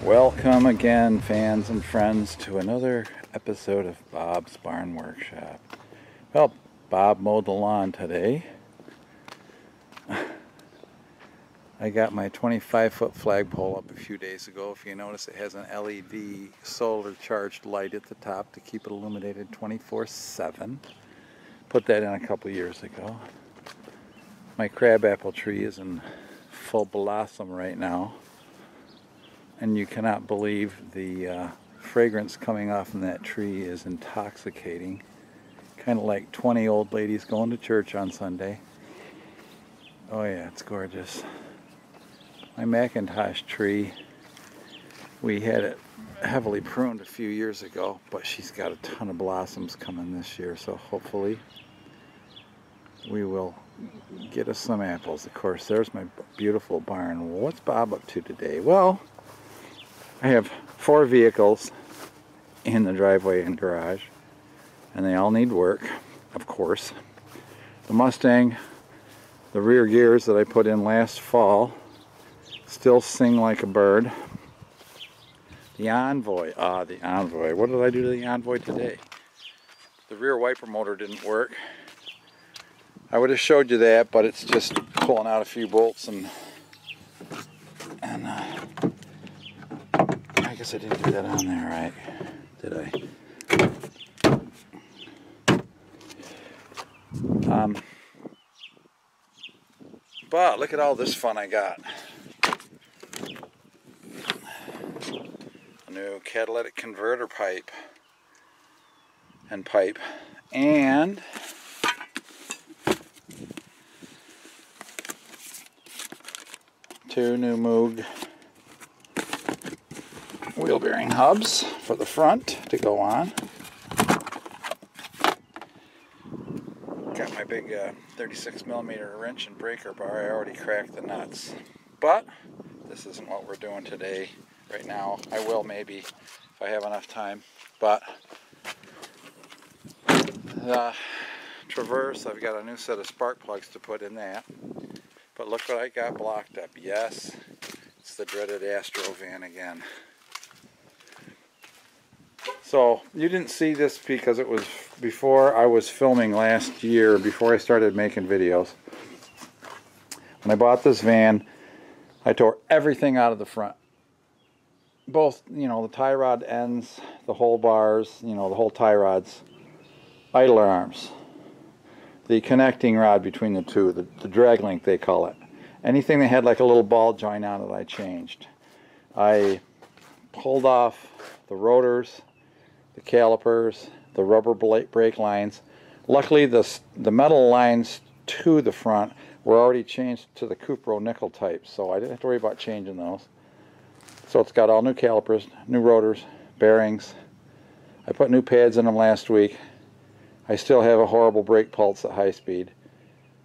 Welcome again, fans and friends, to another episode of Bob's Barn Workshop. Well, Bob mowed the lawn today. I got my 25-foot flagpole up a few days ago. If you notice, it has an LED solar charged light at the top to keep it illuminated 24/7. Put that in a couple years ago. My crabapple tree is in full blossom right now. And you cannot believe the fragrance coming off from that tree is intoxicating. Kind of like 20 old ladies going to church on Sunday. Oh yeah, it's gorgeous. My Macintosh tree, we had it heavily pruned a few years ago, but she's got a ton of blossoms coming this year, so hopefully we will get us some apples. Of course, there's my beautiful barn. What's Bob up to today? Well, I have 4 vehicles in the driveway and garage, and they all need work, of course. The Mustang, the rear gears that I put in last fall, still sing like a bird. The Envoy, the Envoy. What did I do to the Envoy today? The rear wiper motor didn't work. I would have showed you that, but it's just pulling out a few bolts and I guess I didn't do that on there, right? Did I? But look at all this fun I got. A new catalytic converter pipe, and 2 new Moog wheel bearing hubs for the front to go on. Got my big 36mm wrench and breaker bar. I already cracked the nuts, but this isn't what we're doing today. Right now, I will maybe if I have enough time. But the Traverse, I've got a new set of spark plugs to put in that. But look what I got blocked up. Yes, it's the dreaded Astro van again. So you didn't see this because it was before I was filming last year, before I started making videos. When I bought this van, I tore everything out of the front. Both, you know, the tie rod ends, the whole bars, you know, the whole tie rods, idler arms, the connecting rod between the two, the drag link they call it. Anything that had like a little ball joint on it, I changed. I pulled off the rotors, the calipers, the rubber brake lines. Luckily, the metal lines to the front were already changed to the Cupro nickel type, so I didn't have to worry about changing those. So it's got all new calipers, new rotors, bearings. I put new pads in them last week. I still have a horrible brake pulse at high speed.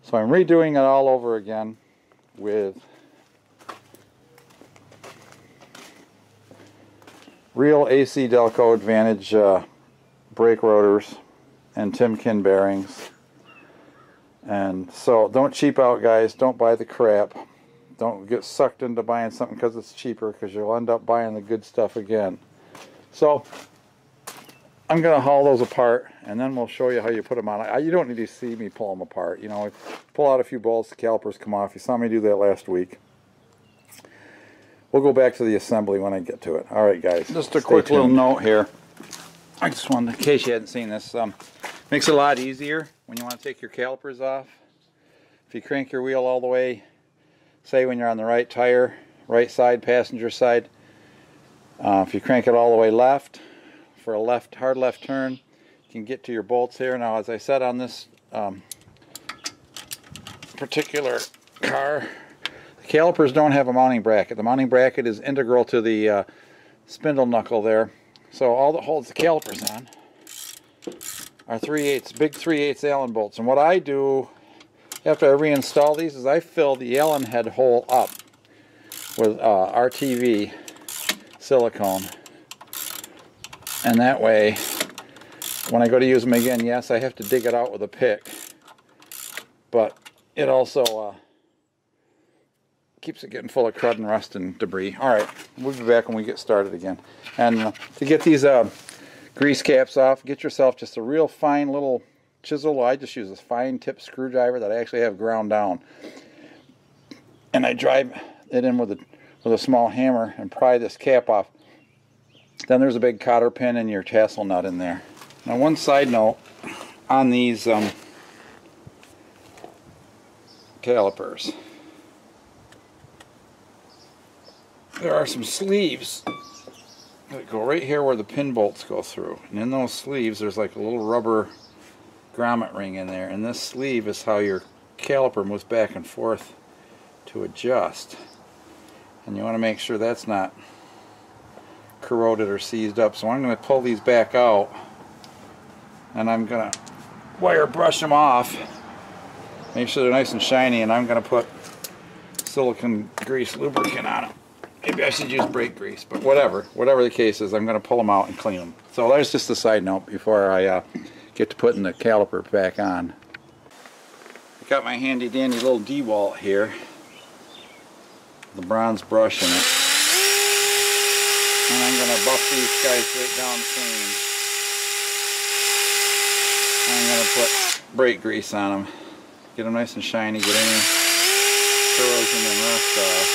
So I'm redoing it all over again with real ACDelco Advantage brake rotors and Timken bearings. And so don't cheap out, guys. Don't buy the crap. Don't get sucked into buying something because it's cheaper, because you'll end up buying the good stuff again. So I'm going to haul those apart, and then we'll show you how you put them on. You don't need to see me pull them apart. You know, pull out a few bolts, the calipers come off. You saw me do that last week. We'll go back to the assembly when I get to it. All right, guys. Just a quick little note here. I just wanted, in case you hadn't seen this, makes it a lot easier when you want to take your calipers off. If you crank your wheel all the way, say when you're on the right tire, right side, passenger side, if you crank it all the way left, for a hard left turn, you can get to your bolts here. Now, as I said on this particular car, the calipers don't have a mounting bracket. The mounting bracket is integral to the spindle knuckle there. So all that holds the calipers on are big 3/8 Allen bolts. And what I do after I reinstall these is I fill the Allen head hole up with RTV silicone. And that way, when I go to use them again, yes, I have to dig it out with a pick. But it also keeps it getting full of crud and rust and debris. Alright, we'll be back when we get started again. And to get these grease caps off, get yourself just a real fine little chisel. I just use a fine tip screwdriver that I actually have ground down. And I drive it in with a small hammer and pry this cap off. Then there's a big cotter pin and your tassel nut in there. Now one side note on these calipers. There are some sleeves that go right here where the pin bolts go through. And in those sleeves there's like a little rubber grommet ring in there. And this sleeve is how your caliper moves back and forth to adjust. And you want to make sure that's not corroded or seized up. So I'm going to pull these back out and I'm going to wire brush them off, make sure they're nice and shiny, and I'm going to put silicone grease lubricant on them. Maybe I should use brake grease, but whatever the case is, I'm going to pull them out and clean them. So there's just a side note before I get to putting the caliper back on. I got my handy dandy little D-walt here, the bronze brush in it, and I'm going to buff these guys right down clean. I'm going to put brake grease on them, get them nice and shiny, get any corrosion and rust off.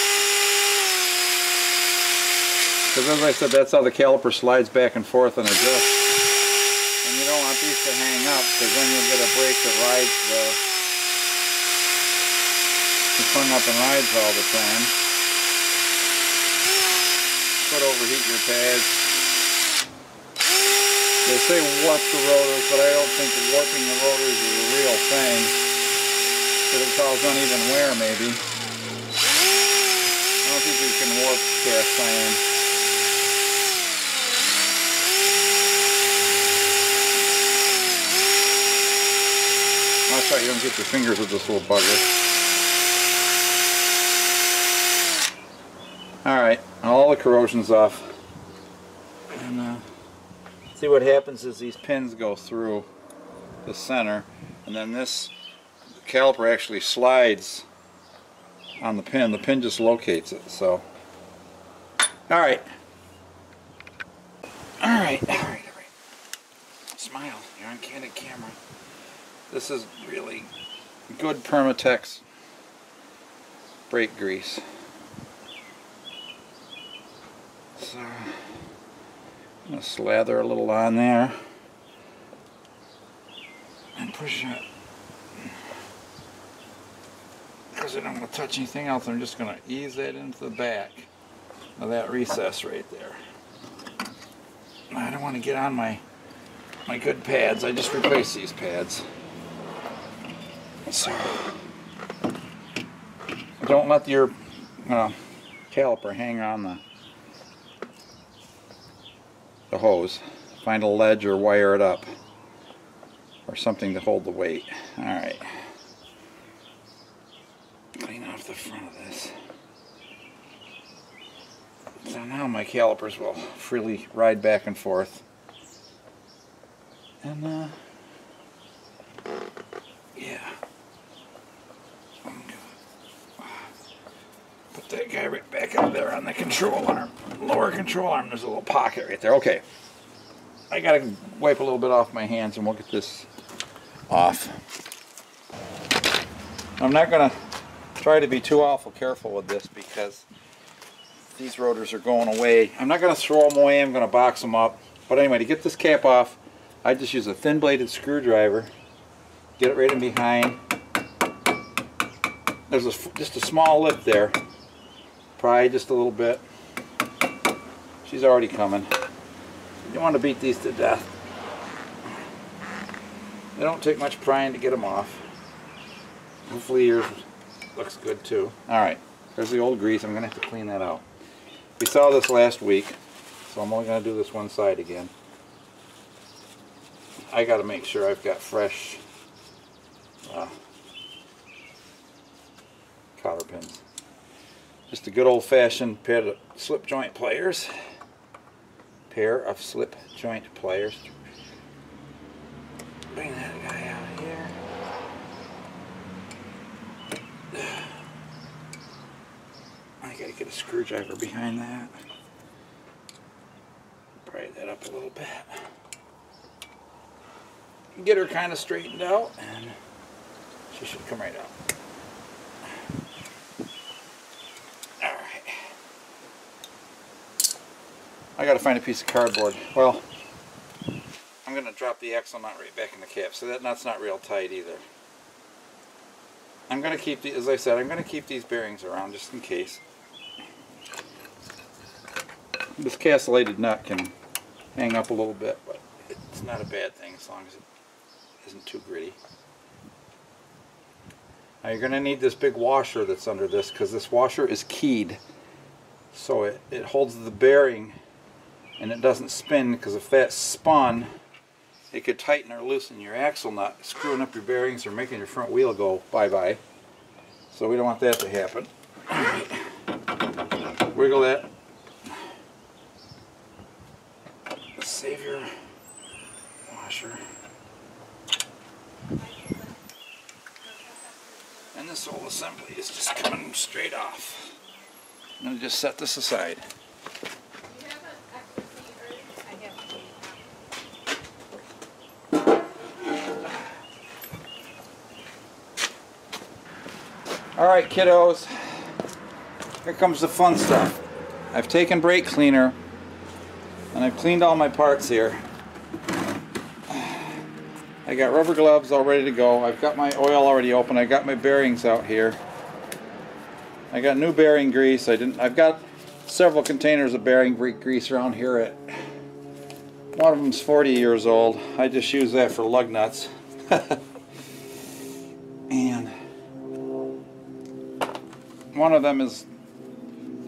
Because as I said, that's how the caliper slides back and forth and adjusts. And you don't want these to hang up, because then you'll get a brake that rides it's hung up and rides all the time. Could overheat your pads. They say warp the rotors, but I don't think warping the rotors is a real thing. It'll cause uneven wear, maybe. I don't think you can warp cast iron. Watch out you don't get your fingers with this little bugger. Alright, all the corrosion's off. And see what happens is these pins go through the center, and then this caliper actually slides on the pin. The pin just locates it. So, alright. Alright. Smile, you're on candid camera. This is really good Permatex brake grease. So, I'm going to slather a little on there and push it. Because I don't want to touch anything else, I'm just going to ease that into the back of that recess right there. I don't want to get on my good pads. I just replaced these pads. So, don't let your caliper hang on the hose. Find a ledge or wire it up, or something to hold the weight. Alright. Clean off the front of this. So now my calipers will freely ride back and forth. And yeah. Put that guy right back up there on the control arm. Lower control arm, there's a little pocket right there. Okay. I gotta wipe a little bit off my hands and we'll get this off. I'm not gonna try to be too awful careful with this because these rotors are going away. I'm not gonna throw them away, I'm gonna box them up. But anyway, to get this cap off, I just use a thin bladed screwdriver. Get it right in behind. There's just a small lip there. Pry just a little bit. She's already coming. You don't want to beat these to death. They don't take much prying to get them off. Hopefully yours looks good too. Alright, there's the old grease. I'm going to have to clean that out. We saw this last week, so I'm only going to do this one side again. I got to make sure I've got fresh cotter pins. Just a good old-fashioned pair of slip joint pliers. Bring that guy out here. I gotta get a screwdriver behind that. Pry that up a little bit. Get her kind of straightened out, and she should come right out. Alright. I gotta find a piece of cardboard. Well, I'm gonna drop the axle nut right back in the cap, so that nut's not real tight either. I'm gonna keep the, as I said, I'm gonna keep these bearings around just in case. This castellated nut can hang up a little bit, but it's not a bad thing as long as it isn't too gritty. Now you're going to need this big washer that's under this, because this washer is keyed. So it holds the bearing and it doesn't spin, because if that spun, it could tighten or loosen your axle nut, screwing up your bearings or making your front wheel go bye-bye. So we don't want that to happen. Alright. Wiggle that. Save your washer. And this whole assembly is just coming straight off. I'm going to just set this aside. Alright kiddos, here comes the fun stuff. I've taken brake cleaner and I've cleaned all my parts here. I got rubber gloves all ready to go. I've got my oil already open. I got my bearings out here. I got new bearing grease. I've got several containers of bearing grease around here. One of them's 40 years old. I just use that for lug nuts. And one of them is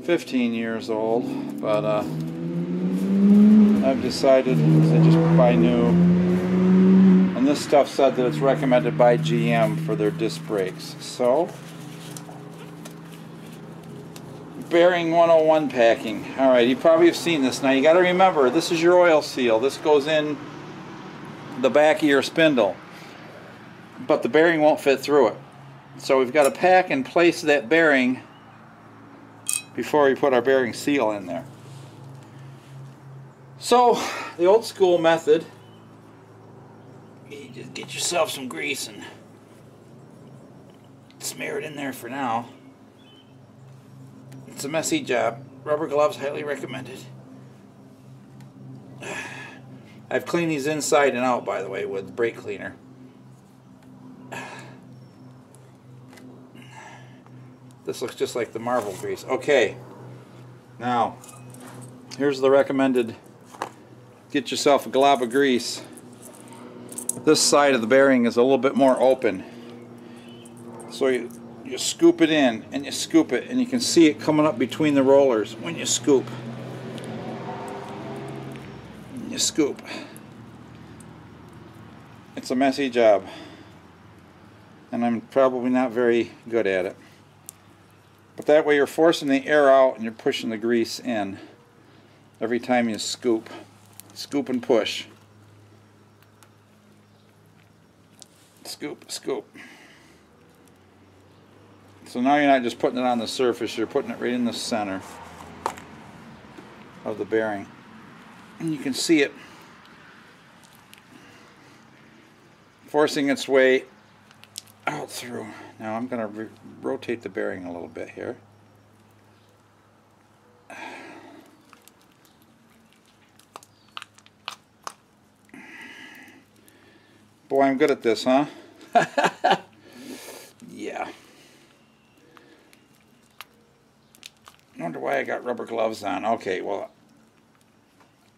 15 years old, but I've decided to just buy new. And this stuff said that it's recommended by GM for their disc brakes. So, bearing 101 packing. Alright, you probably have seen this. Now you got to remember, this is your oil seal. This goes in the back of your spindle. But the bearing won't fit through it. So we've got to pack and place that bearing before we put our bearing seal in there. So, the old school method, you just get yourself some grease and smear it in there for now. It's a messy job. Rubber gloves highly recommended. I've cleaned these inside and out, by the way, with brake cleaner. This looks just like the Marvel grease. Okay, now here's the recommended. Get yourself a glob of grease. This side of the bearing is a little bit more open, so you scoop it in and you scoop it, and you can see it coming up between the rollers when you scoop. And you scoop. It's a messy job, and I'm probably not very good at it. But that way you're forcing the air out and you're pushing the grease in every time you scoop. Scoop and push. Scoop, scoop. So now you're not just putting it on the surface, you're putting it right in the center of the bearing. And you can see it forcing its way out through. Now I'm going to rotate the bearing a little bit here. Boy, I'm good at this, huh? Yeah. I wonder why I got rubber gloves on. Okay, well,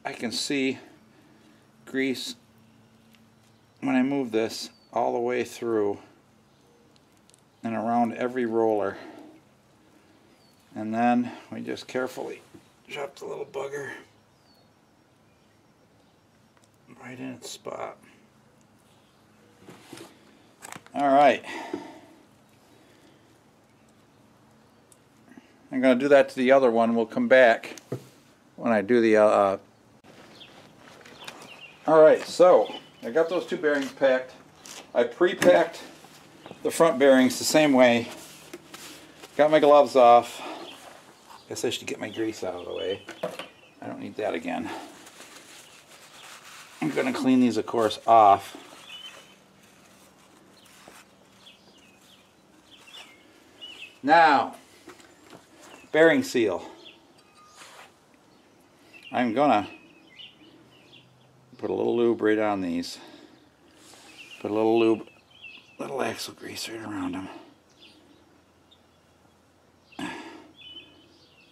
I can see grease when I move this all the way through and around every roller. And then we just carefully drop the little bugger right in its spot. Alright. I'm going to do that to the other one. We'll come back when I do the Alright, so I got those two bearings packed. I pre-packed the front bearings the same way. Got my gloves off. Guess I should get my grease out of the way. I don't need that again. I'm going to clean these, of course, off. Now, bearing seal. I'm going to put a little lube right on these. Put a little lube, little axle grease right around them.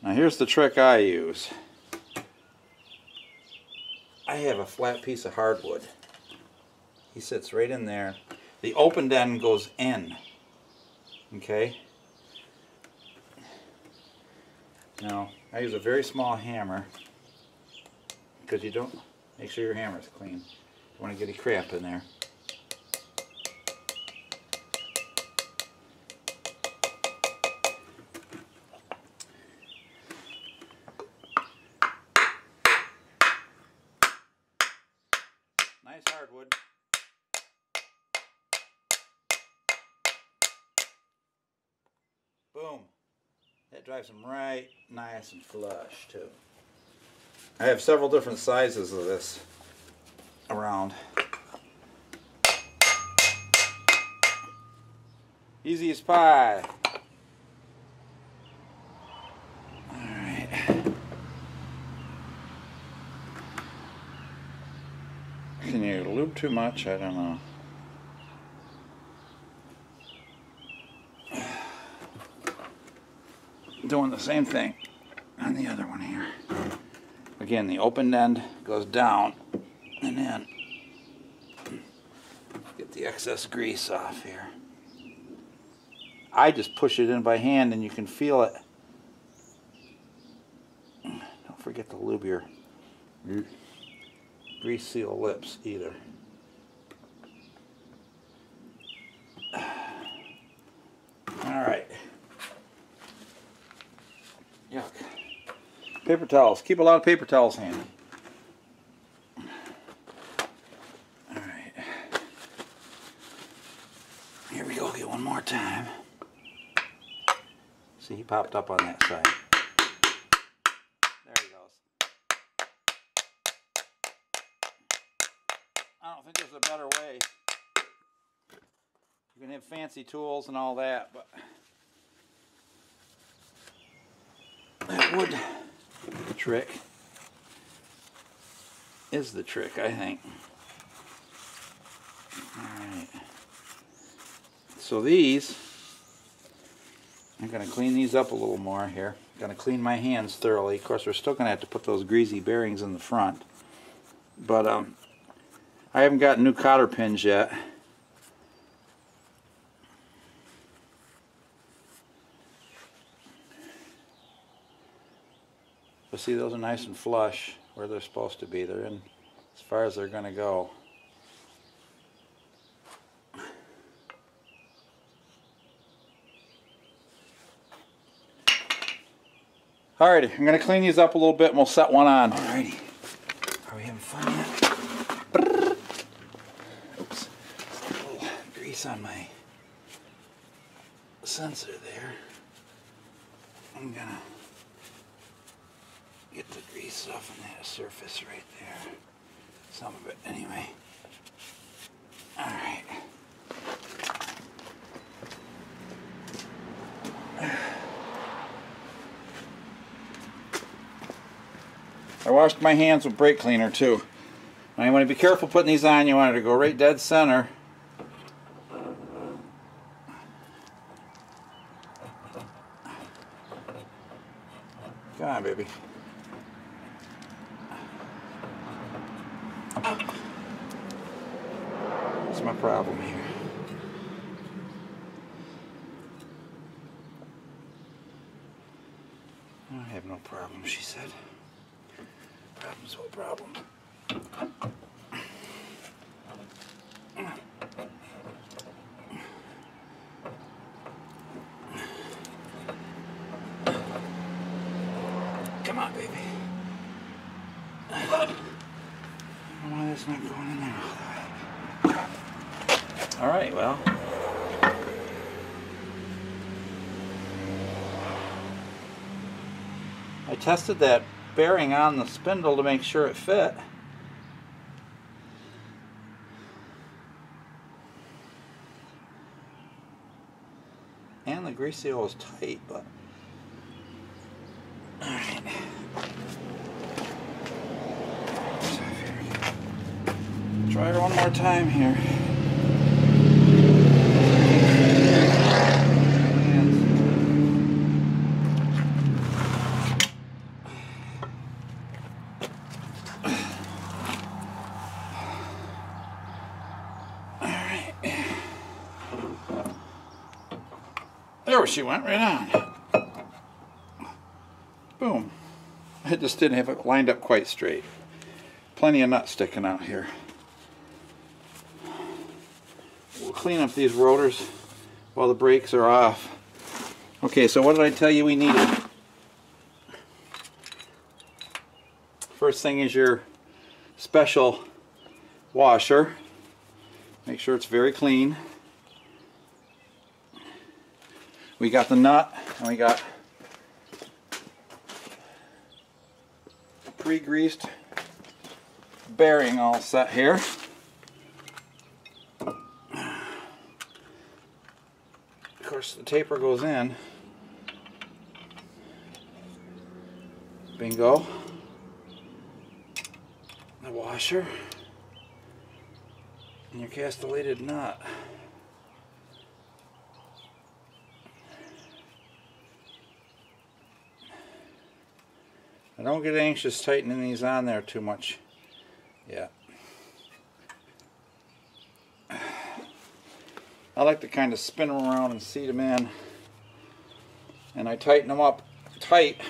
Now here's the trick I use. I have a flat piece of hardwood. He sits right in there. The opened end goes in. Okay? Now, I use a very small hammer because you don't, make sure your hammer is clean. You don't want to get any crap in there. Nice hardwood. Boom. That drives them right nice and flush too. I have several different sizes of this around. Easy as pie. Alright. Can you lube too much? I don't know. Doing the same thing on the other one here. Again, the open end goes down and in. Get the excess grease off here. I just push it in by hand and you can feel it. Don't forget to lube your grease seal lips either. Alright. Yuck. Paper towels. Keep a lot of paper towels handy. Alright. Here we go. Get one more time. See, he popped up on that side. There he goes. I don't think there's a better way. You can have fancy tools and all that, but that wood trick is the trick, I think. Alright. So these, I'm going to clean these up a little more here. I'm going to clean my hands thoroughly. Of course, we're still going to have to put those greasy bearings in the front. But I haven't got new cotter pins yet. But see, those are nice and flush where they're supposed to be. They're in as far as they're going to go. Alrighty, I'm going to clean these up a little bit and we'll set one on. Alrighty. Are we having fun yet? Oops. A little grease on my sensor there. I'm going to get the grease off on that surface right there. Some of it anyway. Alright. I washed my hands with brake cleaner too. Now you want to be careful putting these on. You want it to go right dead center. Come on, baby. That's my problem here. I have no problem, she said. Problem's no problem. Come on, baby. I don't know why that's not going in there all the way. Alright, well. I tested that bearing on the spindle to make sure it fit. And the grease seal is tight, but alright. Try it one more time here. Alright. There she went, right on. Boom. I just didn't have it lined up quite straight. Plenty of nuts sticking out here. We'll clean up these rotors while the brakes are off. Okay, so what did I tell you we needed? First thing is your special washer. Make sure it's very clean. We got the nut and we got pre-greased bearing all set here. Of course, the taper goes in. Bingo. The washer and your castellated nut. I don't get anxious tightening these on there too much. Yeah. I like to kind of spin them around and seat them in. And I tighten them up tight.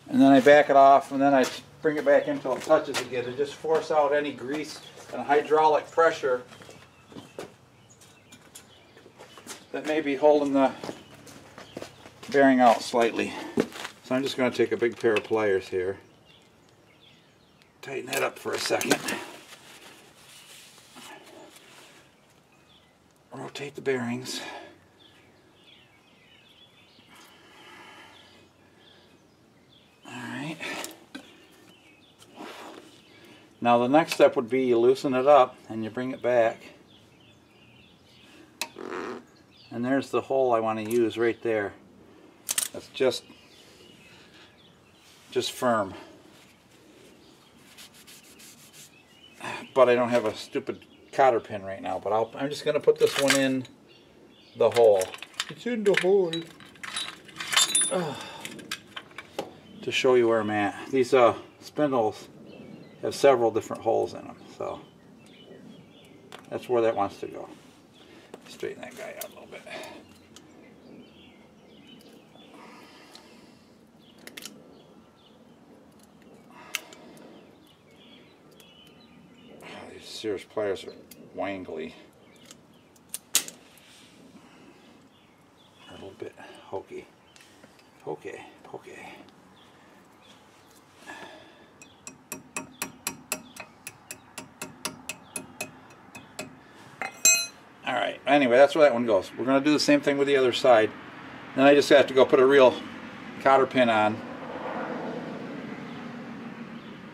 And then I back it off and then I bring it back until it touches again to just force out any grease and hydraulic pressure that may be holding the bearing out slightly. So I'm just going to take a big pair of pliers here. Tighten that up for a second. Rotate the bearings. Alright. Now the next step would be you loosen it up and you bring it back. And there's the hole I want to use right there. That's just firm. But I don't have a stupid cotter pin right now, but I'm just going to put this one in the hole. It's in the hole. To show you where I'm at. These spindles have several different holes in them, so that's where that wants to go. Straighten that guy out a little bit. These Sears pliers are wangly. A little bit hokey. Okay. Alright, anyway, that's where that one goes. We're going to do the same thing with the other side. Then I just have to go put a real cotter pin on.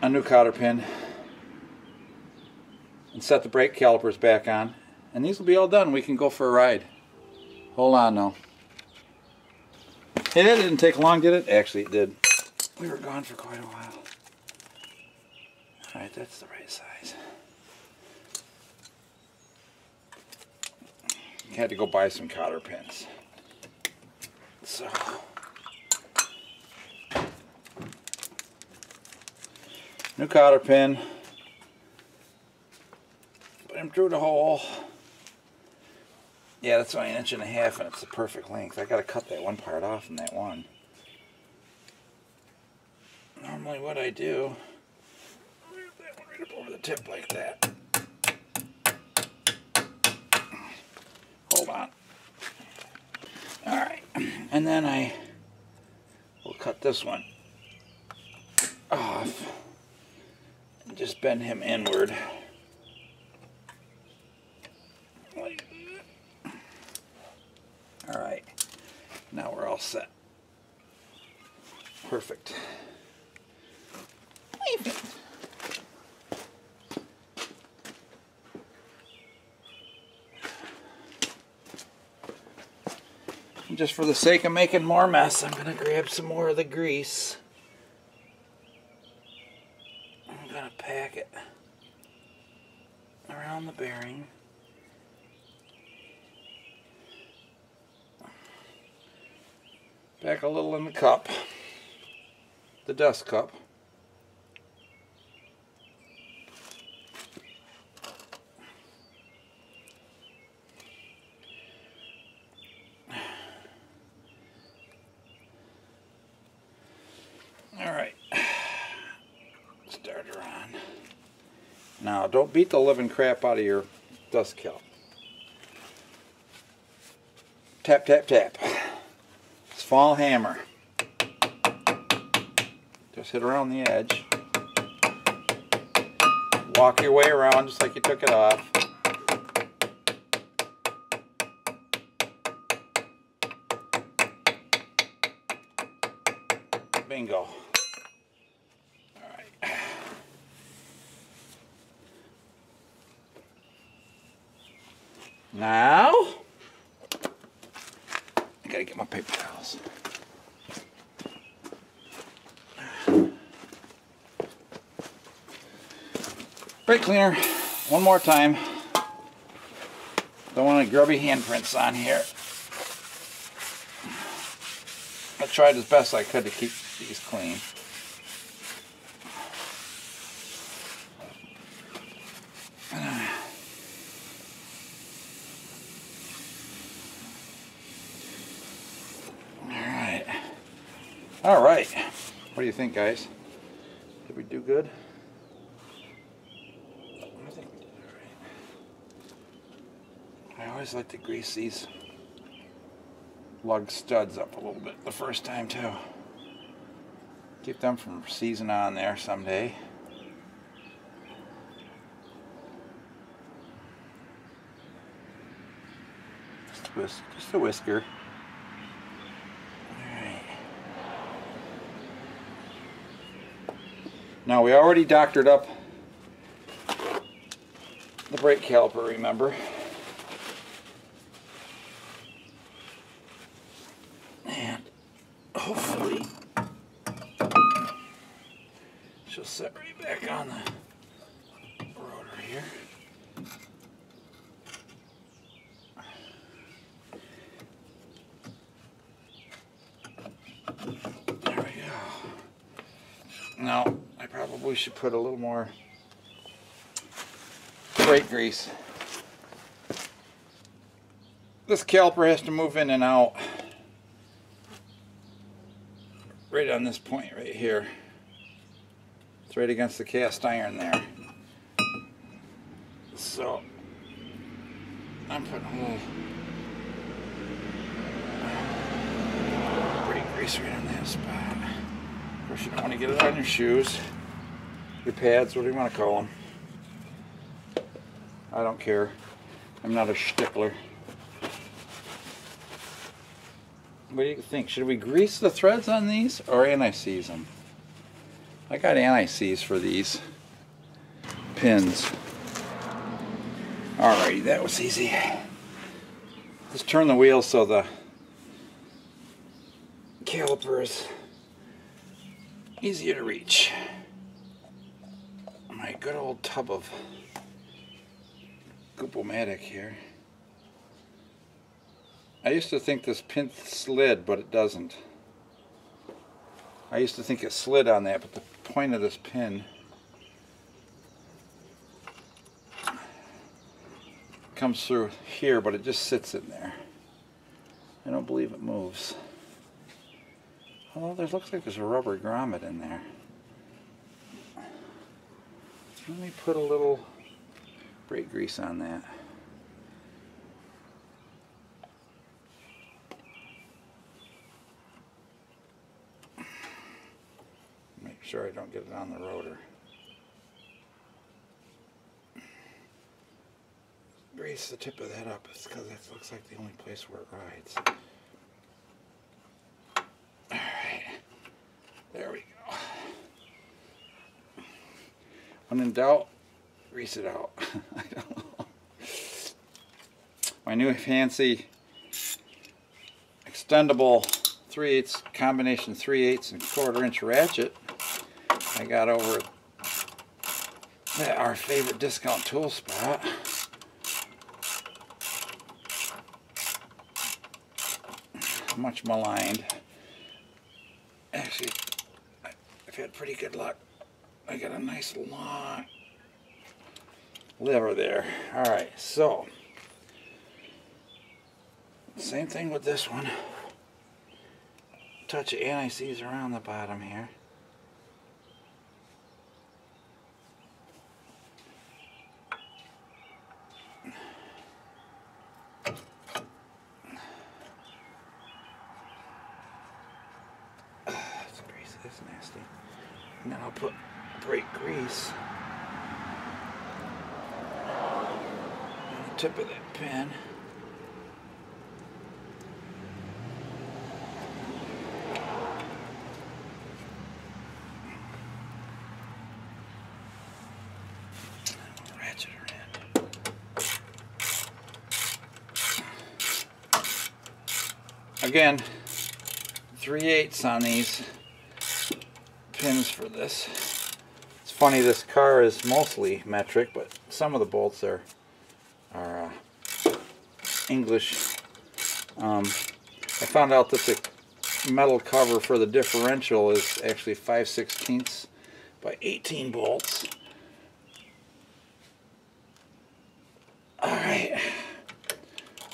A new cotter pin. And set the brake calipers back on. And these will be all done. We can go for a ride. Hold on now. Hey, that didn't take long, did it? Actually, it did. We were gone for quite a while. Alright, that's the right size. Had to go buy some cotter pins. So new cotter pin. Put him through the hole. Yeah, that's only 1.5 inches and it's the perfect length. I gotta cut that one part off from that one. Normally what I do, that one right up over the tip like that. Hold on. Alright, and then I will cut this one off and just bend him inward. Alright, now we're all set. Perfect. just for the sake of making more mess, I'm going to grab some more of the grease. I'm going to pack it around the bearing. Pack a little in the cup, the dust cup. Alright, start her on. Now don't beat the living crap out of your dust cap. Tap, tap, tap. Small hammer. Just hit around the edge. Walk your way around just like you took it off. Bingo. Alright. Now, I gotta get my paper towels. Brake cleaner, one more time. Don't want any grubby handprints on here. I tried as best I could to keep these clean. All right. What do you think, guys? Did we do good? I think we did all right. I always like to grease these lug studs up a little bit the first time too. Keep them from seizing on there someday. Just a whisker. Now we already doctored up the brake caliper, remember? And hopefully she'll set right back on the rotor here. There we go. Now I probably should put a little more brake grease. This caliper has to move in and out right on this point right here. It's right against the cast iron there. So I'm putting a little brake grease right on that spot. Of course, you don't want to get it on your shoes, your pads, what do you want to call them? I don't care. I'm not a stickler. What do you think? Should we grease the threads on these or anti-seize them? I got anti-seize for these pins. Alrighty, that was easy. Just turn the wheel so the caliper is easier to reach. My good old tub of Goop-O-Matic here. I used to think this pin slid, but it doesn't. I used to think it slid on that, but the point of this pin comes through here, but it just sits in there. I don't believe it moves. Although there looks like there's a rubber grommet in there. Let me put a little brake grease on that. Make sure I don't get it on the rotor. Grease the tip of that up, it's because that looks like the only place where it rides. Alright, there we go. When in doubt, grease it out. I don't know. My new fancy extendable 3/8 combination 3/8 and 1/4 inch ratchet I got over at our favorite discount tool spot. Much maligned. Actually, I've had pretty good luck. I got a nice long lever there. Alright, so same thing with this one. Touch of anti-seize around the bottom here. This grease is nasty. And then I'll put brake grease on the tip of that pin. Ratchet her in. Again, 3/8 on these pins for this. It's funny, this car is mostly metric, but some of the bolts are English. I found out that the metal cover for the differential is actually 5/16 by 18 bolts. Alright,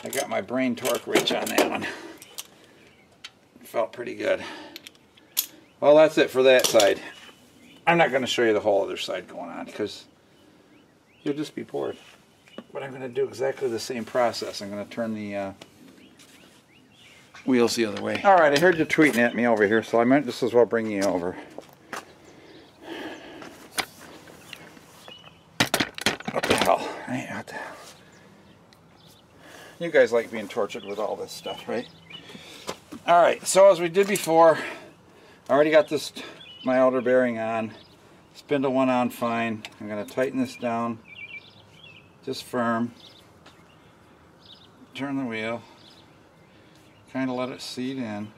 I got my brain torque wrench on that one. Felt pretty good. Well, that's it for that side. I'm not going to show you the whole other side going on because you'll just be bored. But I'm going to do exactly the same process. I'm going to turn the wheels the other way. Alright, I heard you tweeting at me over here, so I meant just as well bring you over. What the hell? What the hell? You guys like being tortured with all this stuff, right? Alright, so as we did before, I already got this, my outer bearing on. Spindle went on fine. I'm going to tighten this down just firm. Turn the wheel. Kind of let it seat in.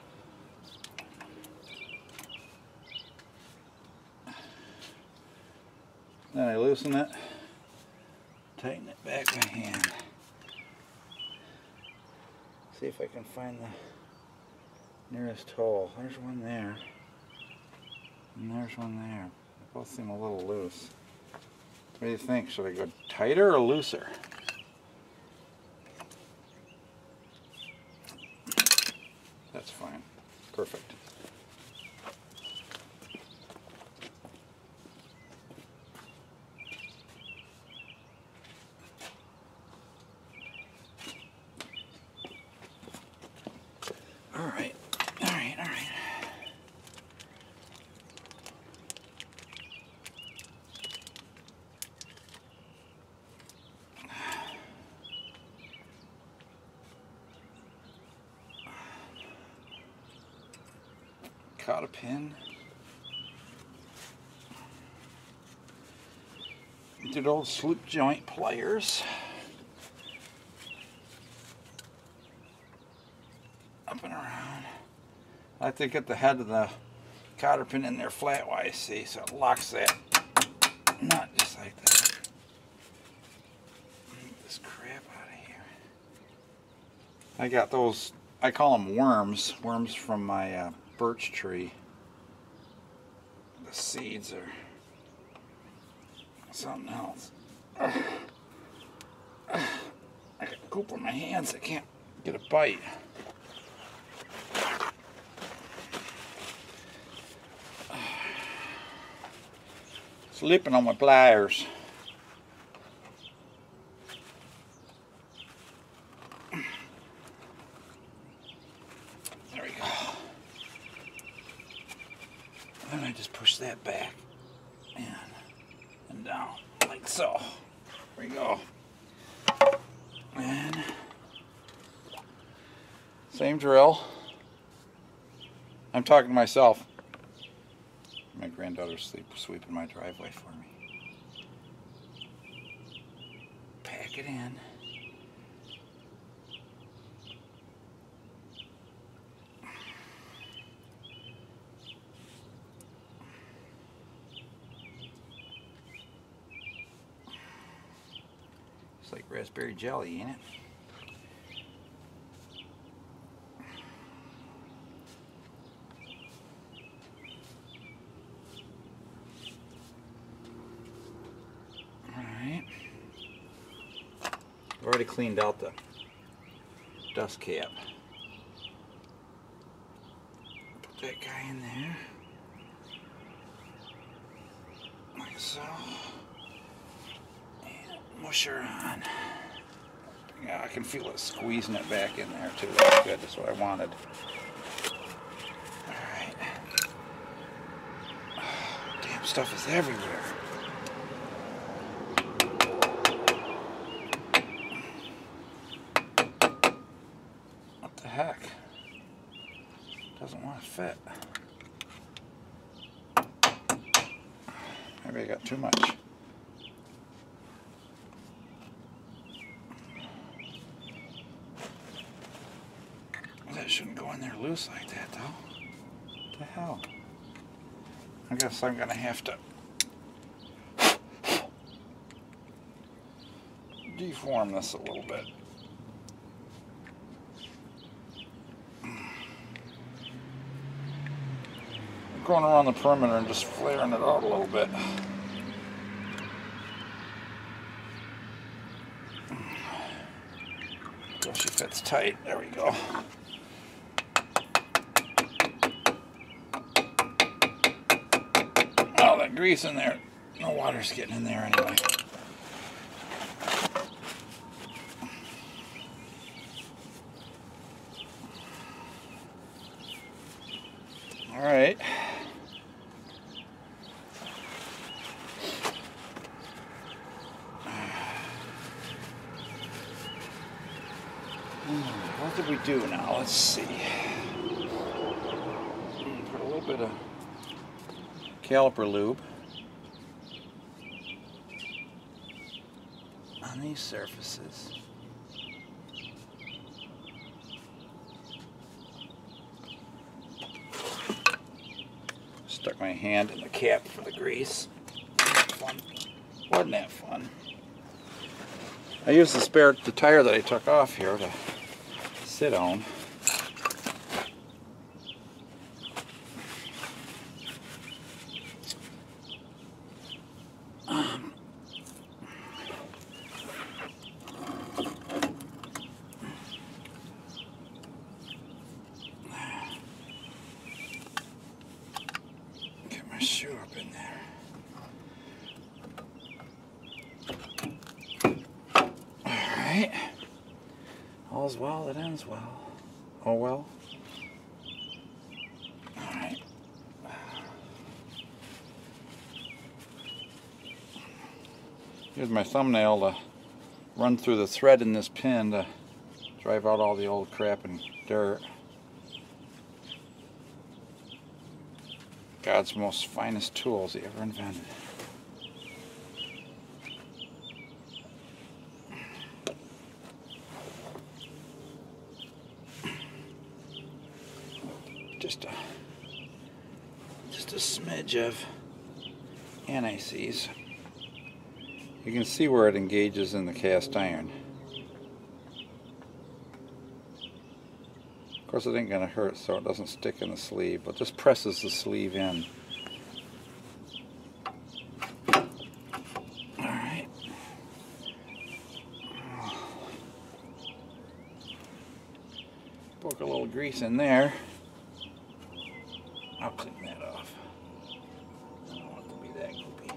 Then I loosen it. Tighten it back by hand. See if I can find the nearest hole. There's one there. And there's one there. They both seem a little loose. What do you think? Should I go tighter or looser? That's fine. Perfect. Alright. Caught a pin. Did old slip joint pliers. Up and around. I like to get the head of the cotter pin in there flatwise, see, so it locks that nut just like that. Get this crap out of here. I got those, I call them worms from my birch tree. The seeds are something else. I got poop on my hands, I can't get a bite. Slipping on my pliers. There we go. Then I just push that back and down like so. There we go. And same drill. I'm talking to myself. My granddaughter's sweeping my driveway for me. Pack it in. Looks like raspberry jelly, ain't it? Alright. I've already cleaned out the dust cap. Put that guy in there. Like so. And mush her on. Yeah, I can feel it squeezing it back in there too. That's good. That's what I wanted. Alright. Oh, damn stuff is everywhere. What the heck? Doesn't want to fit. Maybe I got too much. That shouldn't go in there loose like that, though. What the hell? I guess I'm gonna have to deform this a little bit. Going around the perimeter and just flaring it out a little bit. So she fits tight. There we go. Oh, that grease in there. No water's getting in there anyway. All right. What did we do now? Let's see. Put a little bit of caliper lube on these surfaces. Stuck my hand in the cap for the grease. Fun. Wasn't that fun? I used the tire that I took off here to sit on. Get my shoe up in there. Alright. All's well that ends well. Oh well. Alright. Here's my thumbnail to run through the thread in this pin to drive out all the old crap and dirt. God's most finest tools he ever invented. Just a smidge of anti-seize. You can see where it engages in the cast iron. Of course it ain't gonna hurt so it doesn't stick in the sleeve, but just presses the sleeve in. Alright. Poke a little grease in there. I'll clean that off. I don't want it to be that goopy.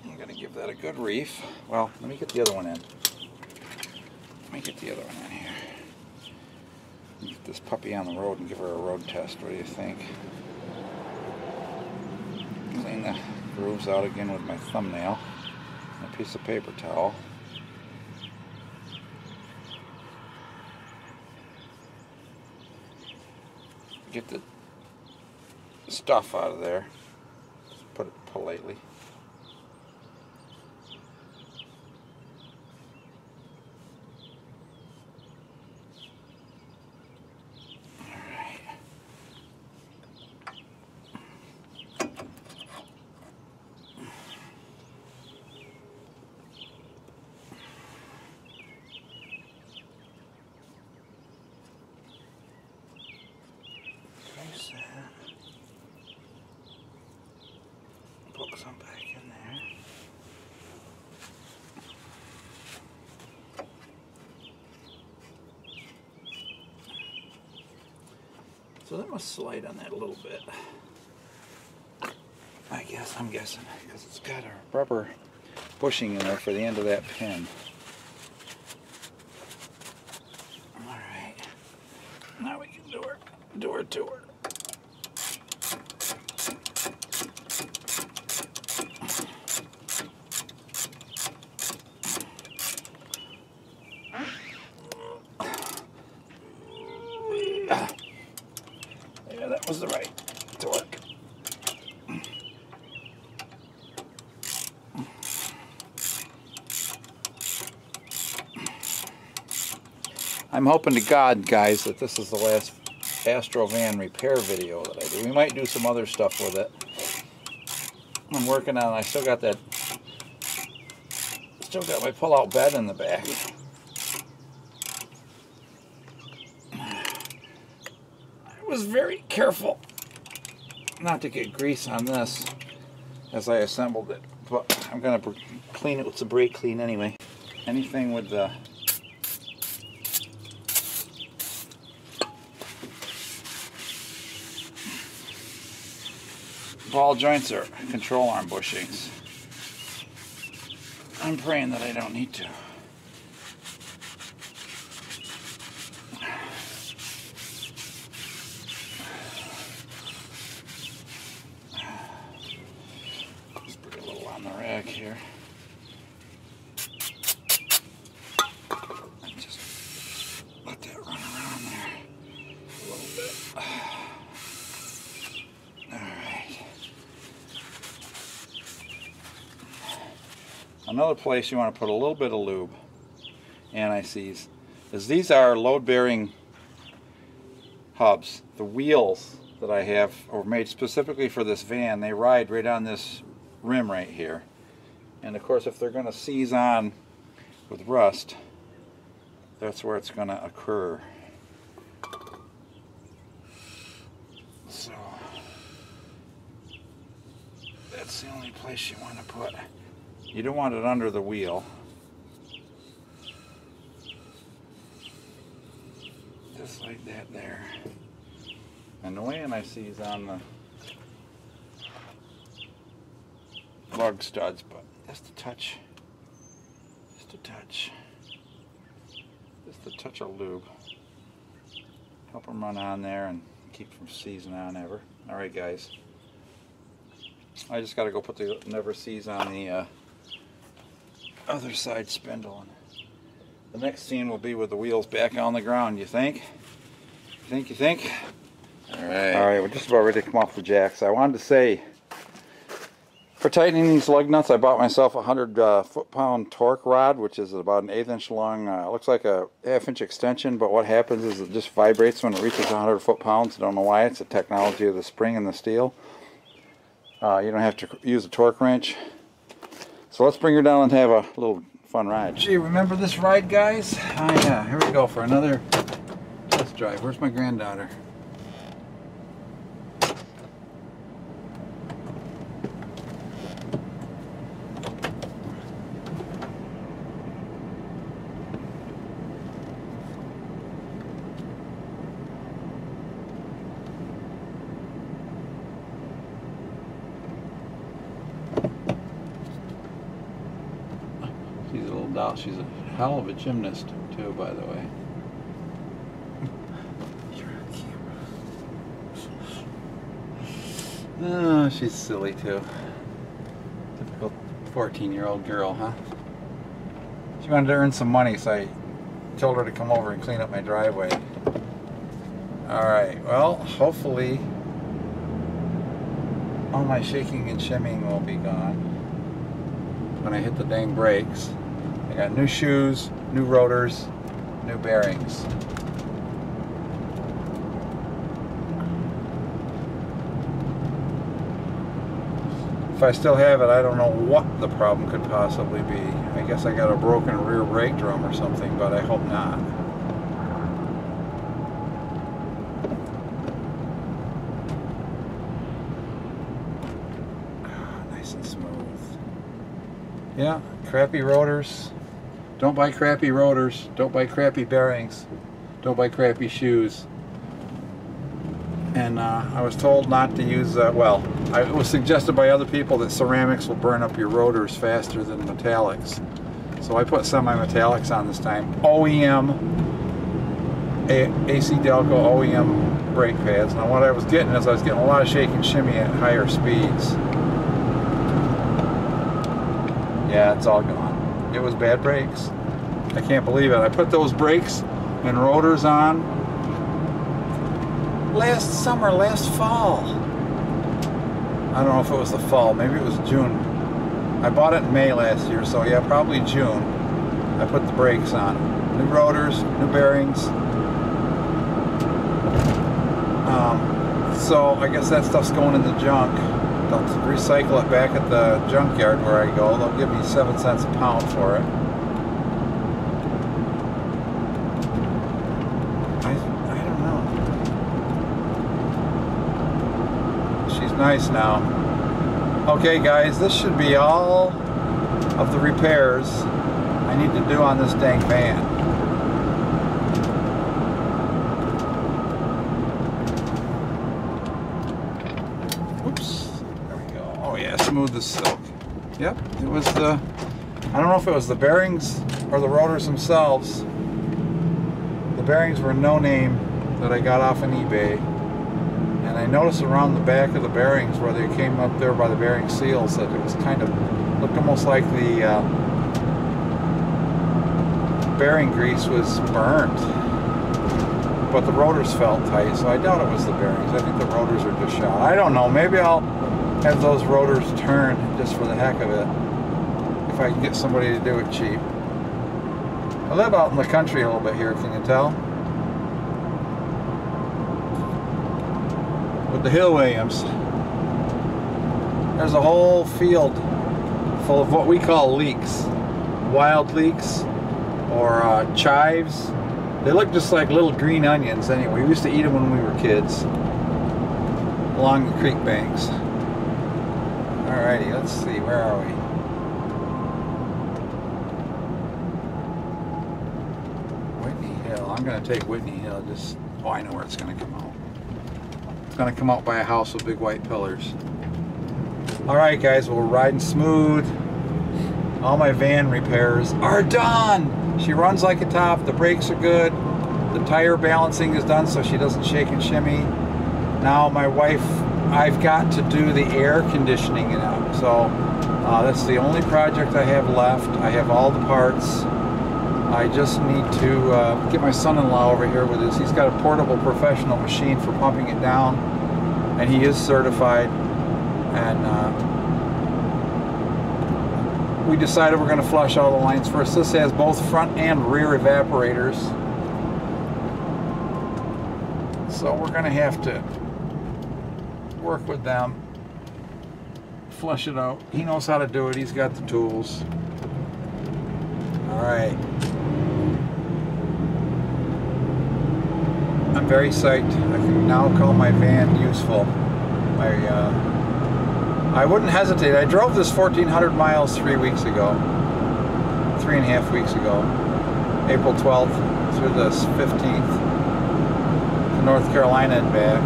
I'm going to give that a good reef. Well, let me get the other one in. Here. Get this puppy on the road and give her a road test. What do you think? Clean the grooves out again with my thumbnail and a piece of paper towel. Get the stuff out of there. Put it politely. So that must slide on that a little bit. I'm guessing, because it's got a rubber bushing in there for the end of that pin. Alright. Now we can do her to her. Yeah, that was the right torque. I'm hoping to God, guys, that this is the last Astro van repair video that I do. We might do some other stuff with it. I'm working on it. I still got my pull-out bed in the back. I was very careful not to get grease on this as I assembled it, but I'm going to clean it with some brake clean anyway. Anything with the ball joints or control arm bushings, I'm praying that I don't need to. Just put a little on the rack here. And just let that run around there a little bit. Another place you want to put a little bit of lube, anti-seize, is these are load-bearing hubs. The wheels that I have are made specifically for this van. They ride right on this rim right here. And of course, if they're going to seize on with rust, that's where it's going to occur. So that's the only place you want to put. You don't want it under the wheel. Just like that there. And the anti-seize on the lug studs, but just a touch. Just a touch. Just a touch of lube. Help them run on there and keep from seizing on ever. Alright guys. I just gotta go put the never seize on the other side spindle. The next scene will be with the wheels back on the ground, you think? You think? Alright, we're just about ready to come off the jacks. I wanted to say, for tightening these lug nuts, I bought myself a 100 foot-pound torque rod, which is about an 1/8 inch long, looks like a 1/2 inch extension, but what happens is it just vibrates when it reaches 100 foot-pounds. I don't know why. It's the technology of the spring and the steel. You don't have to use a torque wrench. So let's bring her down and have a little fun ride. Gee, remember this ride, guys? Oh yeah, here we go for another test drive. Where's my granddaughter? She's a hell of a gymnast, too, by the way. You're on camera. Oh, she's silly, too. Typical 14-year-old girl, huh? She wanted to earn some money, so I told her to come over and clean up my driveway. Alright, well, hopefully all my shaking and shimming will be gone when I hit the dang brakes. I got new shoes, new rotors, new bearings. If I still have it, I don't know what the problem could possibly be. I guess I got a broken rear brake drum or something, but I hope not. Nice and smooth. Yeah, crappy rotors. Don't buy crappy rotors. Don't buy crappy bearings. Don't buy crappy shoes. And I was told not to use, well, it was suggested by other people that ceramics will burn up your rotors faster than metallics. So I put semi-metallics on this time. OEM ACDelco OEM brake pads. Now what I was getting is I was getting a lot of shake and shimmy at higher speeds. Yeah, it's all gone. It was bad brakes. I can't believe it. I put those brakes and rotors on last summer, last fall. I don't know if it was the fall, maybe it was June. I bought it in May last year, so yeah, probably June. I put the brakes on. New rotors, new bearings. So I guess that stuff's going in the junk. They'll recycle it back at the junkyard where I go. They'll give me 7 cents a pound for it. I don't know. She's nice now. Okay guys, this should be all of the repairs I need to do on this dang van. Oops, there we go. Oh yeah, smooth as silk. Yep, it was the, I don't know if it was the bearings or the rotors themselves. The bearings were no name that I got off on eBay. And I noticed around the back of the bearings where they came up there by the bearing seals that it was kind of, looked almost like the bearing grease was burnt. But the rotors felt tight, so I doubt it was the bearings. I think the rotors are just shot. I don't know, maybe I'll have those rotors turned just for the heck of it. If I can get somebody to do it cheap. I live out in the country a little bit here, can you tell? With the Hill Williams. There's a whole field full of what we call leeks. Wild leeks or chives. They look just like little green onions anyway. We used to eat them when we were kids along the creek banks. Alrighty, let's see, where are we? Whitney Hill. I'm going to take Whitney Hill. Just, oh, I know where it's going to come out. It's going to come out by a house with big white pillars. Alright guys, well, we're riding smooth. All my van repairs are done. She runs like a top. The brakes are good. The tire balancing is done so she doesn't shake and shimmy. Now my wife, I've got to do the air conditioning in it. So that's the only project I have left. I have all the parts. I just need to get my son-in-law over here with this. He's got a portable professional machine for pumping it down, and he is certified. And we decided we're going to flush all the lines first. This has both front and rear evaporators, so we're going to have to work with them, flush it out. He knows how to do it. He's got the tools. All right. I'm very psyched. I can now call my van useful. I wouldn't hesitate. I drove this 1,400 miles 3 weeks ago. 3.5 weeks ago. April 12th through the 15th to North Carolina and back.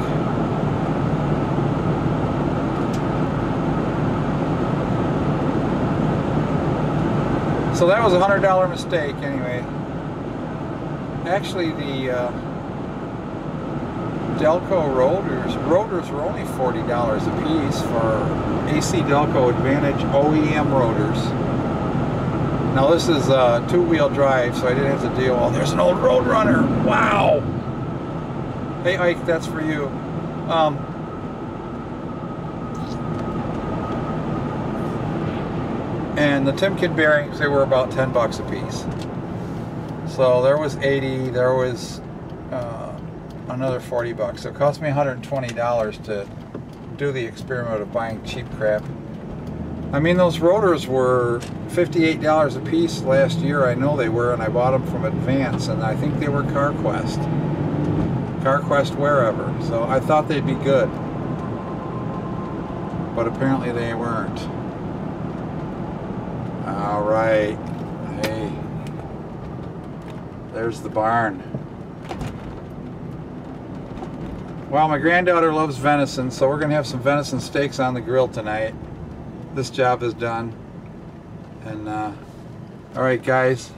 So that was a $100 mistake anyway. Actually, the Delco rotors were only $40 a piece for ACDelco Advantage OEM rotors. Now this is a two-wheel drive, so I didn't have to deal. Oh, there's an old Roadrunner. Wow. Hey Ike, that's for you. And the Timken bearings, they were about 10 bucks a piece. So there was 80. There was another 40 bucks. So it cost me $120 to do the experiment of buying cheap crap. I mean, those rotors were $58 a piece last year. I know they were, and I bought them from Advance, and I think they were CarQuest wherever. So I thought they'd be good, but apparently they weren't. All right, hey, there's the barn. Well, my granddaughter loves venison, so we're going to have some venison steaks on the grill tonight. This job is done. And, alright guys,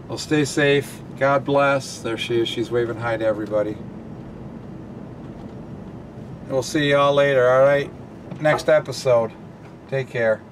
well, stay safe. God bless. There she is. She's waving hi to everybody. We'll see y'all later, alright? Next episode. Take care.